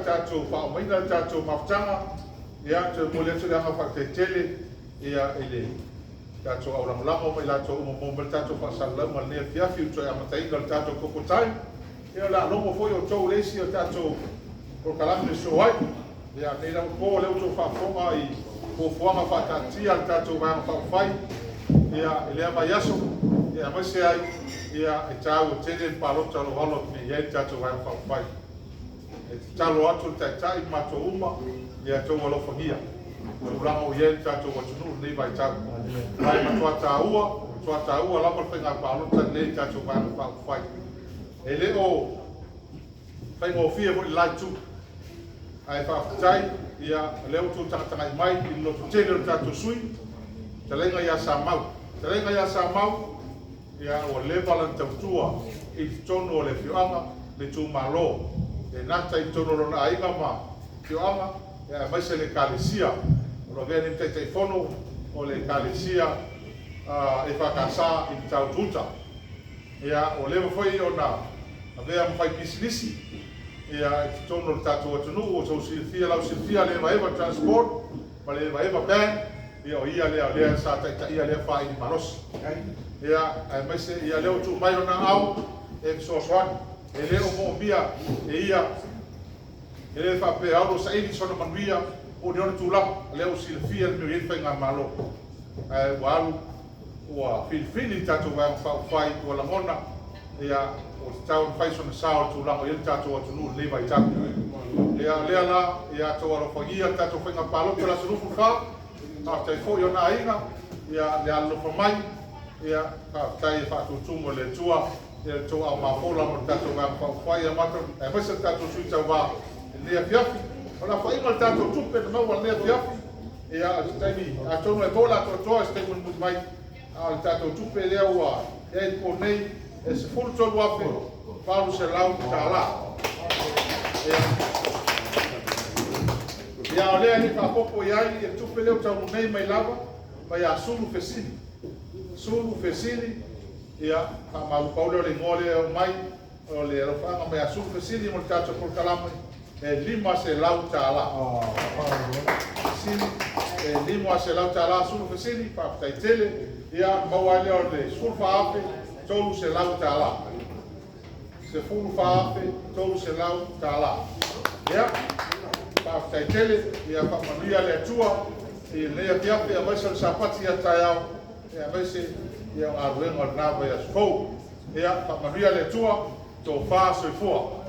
Tato whaomaina tato mawtanga ia te mole te langa whaketele ia ele tato auramulama mai lato umomo tato whasalama nea fiafi uto ia mataina tato kokotai ia la longo foi o tau lesi o tato o kalame soai ia nei la ko le uto whafonga i ko fuanga whatatia tato wanga whawhai ia ele ama yaso ia maise ai ia e tau tele palota lo halo ni ia tato wanga whawhai talo atu tai mato uma ia tau alofangia tulanga o ia tato watunu nei vai tau mai matua taua lama whenga palota nei tato wanga whawhai ele o whenga o fia mo i lai tu ai whawhitai ia leo tu tangatangai mai i loto tene o tato sui talenga ia sa mau ia o levalan tautua i tono o le fioanga le tu malo e nata i tono rona aiga ma fioanga ia maise le kalesia o vea ni tei fono o le kalesia e whakasa i tau tuta ia o lewa foi o na avea mwhai pisilisi ia i tono le tato atunu o tau silfia lau silfia le eva transport ma le eva ban ia o ia lea sa taita ia lea whai ni marosi ia maise ia leo tu mai o na au e soaswani e leo mo bia e ia e le whape auro sa ili sona manuia o ni ona tula leo silfia le mio ifa inga malo walu ua filifili tato wang whai ua lamona ia o te tau whai sona sao tulanga ili tato atunu le vai taku ia lea la ia tau arofangia tato whainga palo te la surufu wha a tai fo i ona ainga ia le alofa mai ia tai whatutumo le tua ia tau au mafola mo tato wang whai a mata e maisa tato sui tau wā lea fiafi ona whainga le tato tupe na maua lea fiafi ia taimi a tono e bola toa stai mun mut mai a le tato tupe lea ua ia i ponei e se fulu tolu afe palu se lau tāla ia o lea ni whapopo iai e tupe leo tau nei mai lava mai a sulu fesili ia mau paule le ngole o mai o le rofanga mai a sulu fesili mo le tato por kalama e lima se lau tāla e lima se lau tāla sulu fesili pa tai tele ia mau ai leo le sulu faafe tolu se lau tāla se fulu faafe tolu se lau tāla ia pa tai tele ia pa manuia le tua e le fiafe a maisa le sapati ia tai au ia maise ia aruenga nava ia sfou ia pa manuia le tua to fa soifua